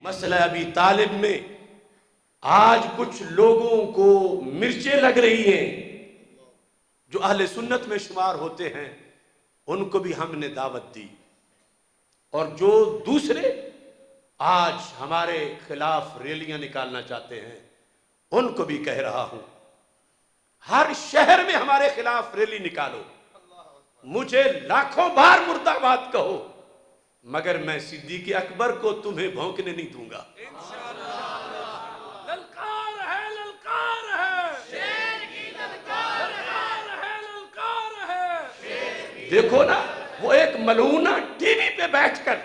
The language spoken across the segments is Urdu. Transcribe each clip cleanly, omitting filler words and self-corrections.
مسئلہ ابی طالب میں آج کچھ لوگوں کو مرچیں لگ رہی ہیں جو اہل سنت میں شمار ہوتے ہیں، ان کو بھی ہم نے دعوت دی، اور جو دوسرے آج ہمارے خلاف ریلیاں نکالنا چاہتے ہیں ان کو بھی کہہ رہا ہوں، ہر شہر میں ہمارے خلاف ریلی نکالو، مجھے لاکھوں بار مردہ آباد کہو، مگر میں صدیق اکبر کو تمہیں بھونکنے نہیں دوں گا۔ للکار ہے، للکار ہے، شیر کی للکار ہے، للکار ہے۔ دیکھو نا، وہ ایک ملعونہ ٹی وی پہ بیٹھ کر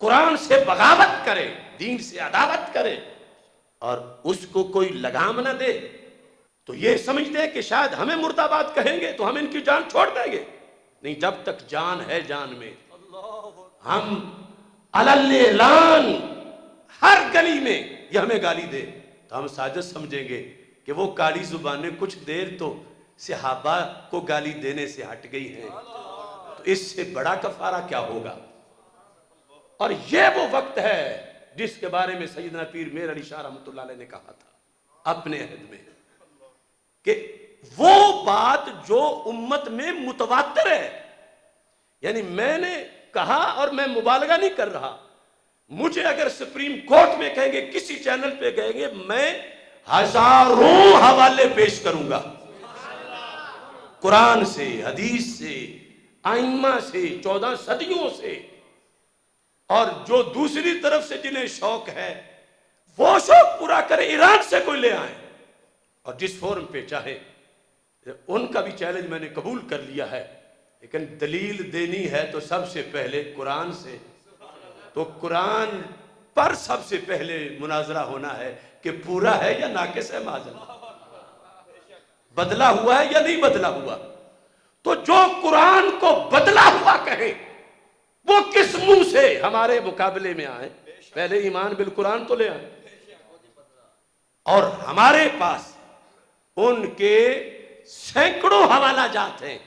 قرآن سے بغاوت کرے، دین سے عداوت کرے، اور اس کو کوئی لگام نہ دے تو یہ سمجھتے ہیں کہ شاید ہمیں مردہ آباد کہیں گے تو ہم ان کی جان چھوڑ دیں گے۔ نہیں، جب تک جان ہے جان میں، ہم علی اعلان ہر گلی میں یہ ہمیں گالی دے تو ہم سازش سمجھیں گے کہ وہ کالی زبانیں کچھ دیر تو صحابہ کو گالی دینے سے ہٹ گئی ہیں، تو اس سے بڑا کفارہ کیا ہوگا۔ اور یہ وہ وقت ہے جس کے بارے میں سیدنا پیر میر علی شاہ رحمۃ اللہ علیہ نے کہا تھا اپنے عہد میں، کہ وہ بات جو امت میں متواتر ہے، یعنی میں نے کہا اور میں مبالغہ نہیں کر رہا، مجھے اگر سپریم کورٹ میں کہیں گے، کسی چینل پہ کہیں گے، میں ہزاروں حوالے پیش کروں گا، قرآن سے، حدیث سے، ائمہ سے، 14 صدیوں سے، اور جو دوسری طرف سے جنہیں شوق ہے وہ شوق پورا کرے، ایران سے کوئی لے آئیں اور جس فورم پہ چاہے۔ ان کا بھی چیلنج میں نے قبول کر لیا ہے، لیکن دلیل دینی ہے تو سب سے پہلے قرآن سے، تو قرآن پر سب سے پہلے مناظرہ ہونا ہے کہ پورا ہے یا ناقص ہے، معاذاللہ بدلا ہوا ہے یا نہیں بدلا ہوا۔ تو جو قرآن کو بدلا ہوا کہے وہ کس منہ سے ہمارے مقابلے میں آئے، پہلے ایمان بالقرآن تو لے آئے، اور ہمارے پاس ان کے سینکڑوں حوالہ جات ہیں،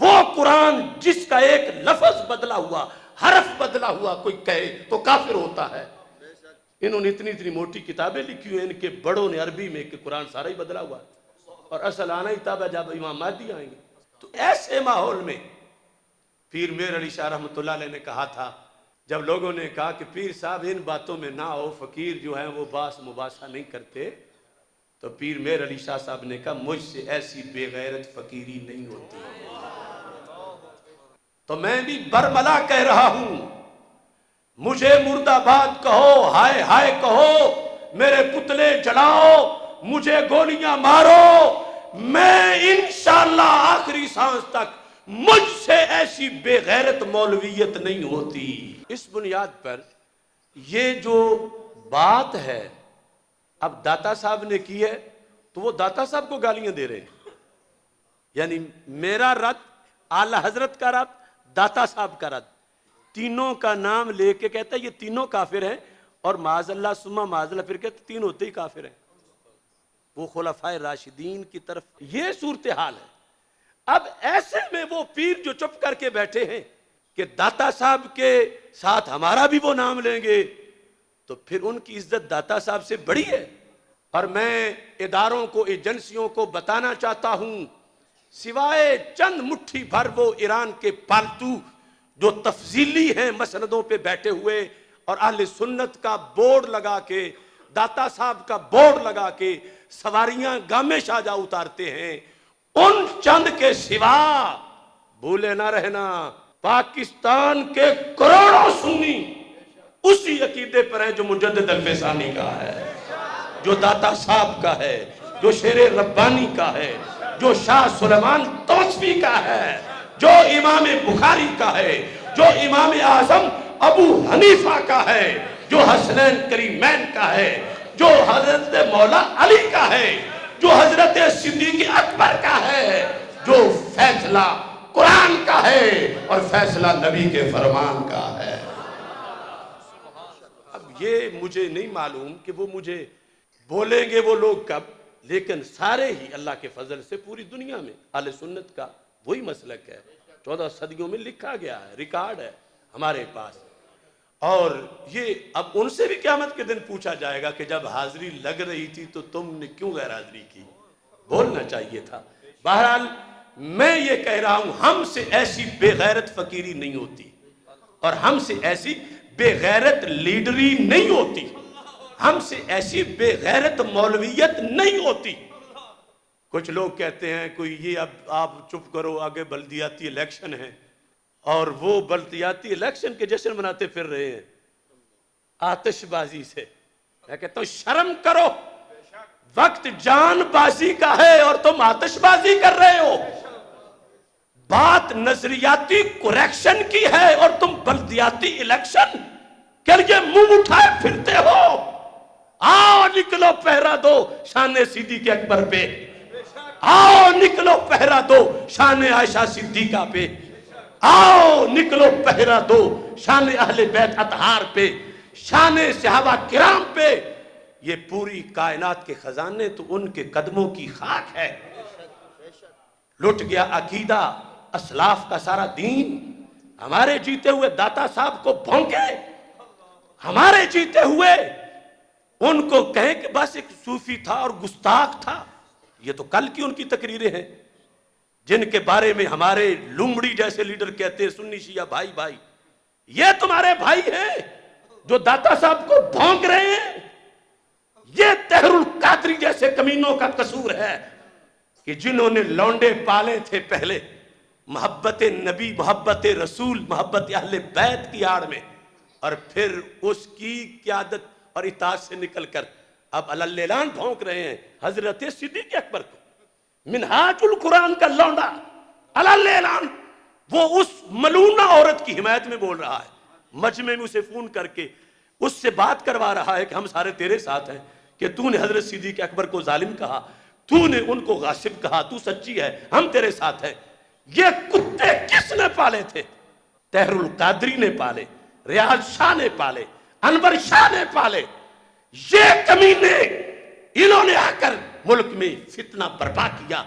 وہ قرآن جس کا ایک لفظ بدلا ہوا، حرف بدلا ہوا کوئی کہے تو کافر ہوتا ہے۔ انہوں نے اتنی موٹی کتابیں لکھی ہوئی، ان کے بڑوں نے عربی میں کہ قرآن سارا ہی بدلا ہوا ہے، اور اصل آنا ہی تب ہے جب امام مہدی آئیں گے۔ تو ایسے ماحول میں پیر میر علی شاہ رحمۃ اللہ علیہ نے کہا تھا، جب لوگوں نے کہا کہ پیر صاحب ان باتوں میں نہ ہو، فقیر جو ہیں وہ باس مباحثہ نہیں کرتے، تو پیر میر علی شاہ صاحب نے کہا مجھ سے ایسی بے غیرت فقیری نہیں ہوتی۔ تو میں بھی برملا کہہ رہا ہوں، مجھے مرد آباد کہو، ہائے ہائے کہو، میرے پتلے جلاؤ، مجھے گولیاں مارو، میں انشاءاللہ آخری سانس تک مجھ سے ایسی بے غیرت مولویت نہیں ہوتی۔ اس بنیاد پر یہ جو بات ہے اب داتا صاحب نے کی ہے تو وہ داتا صاحب کو گالیاں دے رہے ہیں، یعنی میرا رد، اعلی حضرت کا رد، داتا صاحب کا رد، تینوں کا نام لے کے کہتا ہے یہ تینوں کافر ہیں، اور معاذ اللہ ثم معاذ اللہ پھر کہتے تین ہوتے ہی کافر ہیں، وہ خلفائے راشدین کی طرف یہ صورتحال ہے۔ اب ایسے میں وہ پیر جو چپ کر کے بیٹھے ہیں کہ داتا صاحب کے ساتھ ہمارا بھی وہ نام لیں گے، تو پھر ان کی عزت داتا صاحب سے بڑی ہے۔ اور میں اداروں کو، ایجنسیوں کو بتانا چاہتا ہوں، سوائے چند مٹھی بھر وہ ایران کے پالتو جو تفضیلی ہیں مسندوں پہ بیٹھے ہوئے اور اہل سنت کا بورڈ لگا کے، داتا صاحب کا بورڈ لگا کے سواریاں گامے شاہجہاں اتارتے ہیں، ان چند کے سوا بھولے نہ رہنا پاکستان کے کروڑوں سنی اسی عقیدے پر ہیں جو مجدد الفسانی کا ہے، جو داتا صاحب کا ہے، جو شیر ربانی کا ہے، جو شاہ سلیمان توسوی کا ہے، جو امام بخاری کا ہے، جو امام اعظم ابو حنیفہ کا ہے، جو حسنین کریمین کا ہے، جو حضرت مولا علی کا ہے، جو حضرت صدیق اکبر کا ہے، جو فیصلہ قرآن کا ہے اور فیصلہ نبی کے فرمان کا ہے۔ اب یہ مجھے نہیں معلوم کہ وہ مجھے بولیں گے وہ لوگ کب، لیکن سارے ہی اللہ کے فضل سے پوری دنیا میں اہل سنت کا وہی مسلک ہے، 14 صدیوں میں لکھا گیا ہے، ریکارڈ ہے ہمارے پاس۔ اور یہ اب ان سے بھی قیامت کے دن پوچھا جائے گا کہ جب حاضری لگ رہی تھی تو تم نے کیوں غیر حاضری کی، بولنا چاہیے تھا۔ بہرحال میں یہ کہہ رہا ہوں، ہم سے ایسی بے غیرت فقیری نہیں ہوتی، اور ہم سے ایسی بے غیرت لیڈری نہیں ہوتی، ہم سے ایسی بے غیرت مولویت نہیں ہوتی۔ کچھ لوگ کہتے ہیں کوئی یہ اب آپ چپ کرو، آگے بلدیاتی الیکشن ہے، اور وہ بلدیاتی الیکشن کے جشن مناتے پھر رہے ہیں آتش بازی سے۔ میں کہتا ہوں شرم کرو، وقت جان بازی کا ہے اور تم آتش بازی کر رہے ہو۔ بات نظریاتی کریکشن کی ہے اور تم بلدیاتی الیکشن کے لیے منہ اٹھائے پھرتے ہو۔ آؤ نکلو پہرا دو شان صدیق اکبر پہ، آؤ نکلو پہرا دو شان عائشہ صدیقہ پہ، آؤ نکلو پہرا دو شان اہل بیت اطہار پہ، شان صحابہ کرام پہ۔ یہ پوری کائنات کے خزانے تو ان کے قدموں کی خاک ہے۔ لٹ گیا عقیدہ اسلاف کا سارا دین، ہمارے جیتے ہوئے داتا صاحب کو بھونکے، ہمارے جیتے ہوئے ان کو کہیں کہ بس ایک صوفی تھا اور گستاخ تھا۔ یہ تو کل کی ان کی تقریریں ہیں جن کے بارے میں ہمارے لومڑی جیسے لیڈر کہتے ہیں سنی شیعہ بھائی بھائی، یہ تمہارے بھائی ہیں جو داتا صاحب کو بھونک رہے ہیں۔ یہ طاہر القادری جیسے کمینوں کا قصور ہے کہ جنہوں نے لونڈے پالے تھے پہلے محبت نبی، محبت رسول، محبت اہل بیت کی آڑ میں، اور پھر اس کی قیادت اور اطاعت سے نکل کر اب اعلان بھونک رہے ہیں حضرت صدیق اکبر کو، منہاج القرآن کا لونڈا اعلان، وہ اس ملونہ عورت کی حمایت میں بول رہا ہے، مجمع میں اسے فون کر کے اس سے بات کروا رہا ہے کہ ہم سارے تیرے ساتھ ہیں، کہ تو نے حضرت صدیق اکبر کو ظالم کہا، تو نے ان کو غاصب کہا، تو سچی ہے، ہم تیرے ساتھ ہیں۔ یہ کتے کس نے پالے تھے؟ طاہر القادری نے پالے، ریاض شاہ نے پالے، انور شاہ نے پالے۔ یہ کمینے انہوں نے آ کر ملک میں فتنہ برپا کیا،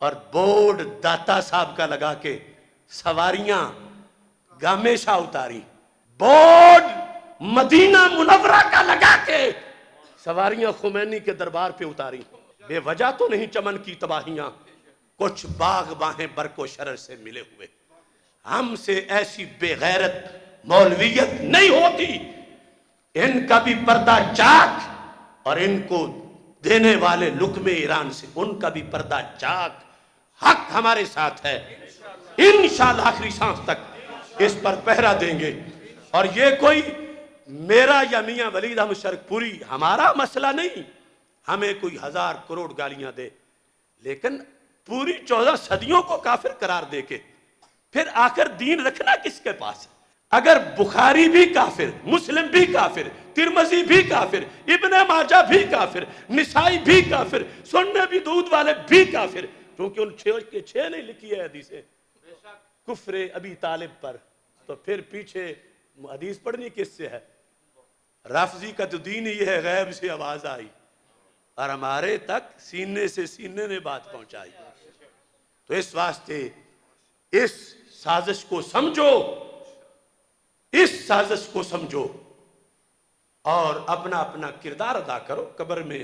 اور بورڈ داتا صاحب کا لگا کے سواریاں گامیشہ اتاری، بورڈ مدینہ منورہ کا لگا کے سواریاں خمینی کے دربار پہ اتاری۔ بے وجہ تو نہیں چمن کی تباہیاں، کچھ باغ باہیں برق و شرر سے ملے ہوئے۔ ہم سے ایسی بے غیرت مولویت نہیں ہوتی۔ ان کا بھی پردہ چاک، اور ان کو دینے والے لقمے ایران سے ان کا بھی پردہ چاک۔ حق ہمارے ساتھ ہے، انشاءاللہ آخری سانس تک اس پر پہرا دیں گے۔ اور یہ کوئی میرا یا میاں ولید احمد شرک پوری ہمارا مسئلہ نہیں، ہمیں کوئی 1000 کروڑ گالیاں دے، لیکن پوری 14 صدیوں کو کافر قرار دے کے پھر آخر دین رکھنا کس کے پاس ہے؟ اگر بخاری بھی کافر، مسلم بھی کافر، ترمذی بھی کافر، ابن ماجہ بھی کافر، نسائی بھی کافر، سنن بھی دودھ والے بھی کافر، کیونکہ ان 6 کے 6 نہیں لکھی ہے حدیثیں کفر ابی طالب پر، تو پھر پیچھے حدیث پڑھنی کس سے ہے؟ رافضی کا تو دین یہ ہے غیب سے آواز آئی اور ہمارے تک سینے سے سینے نے بات پہنچائی۔ تو اس واسطے اس سازش کو سمجھو، اس سازش کو سمجھو اور اپنا اپنا کردار ادا کرو۔ قبر میں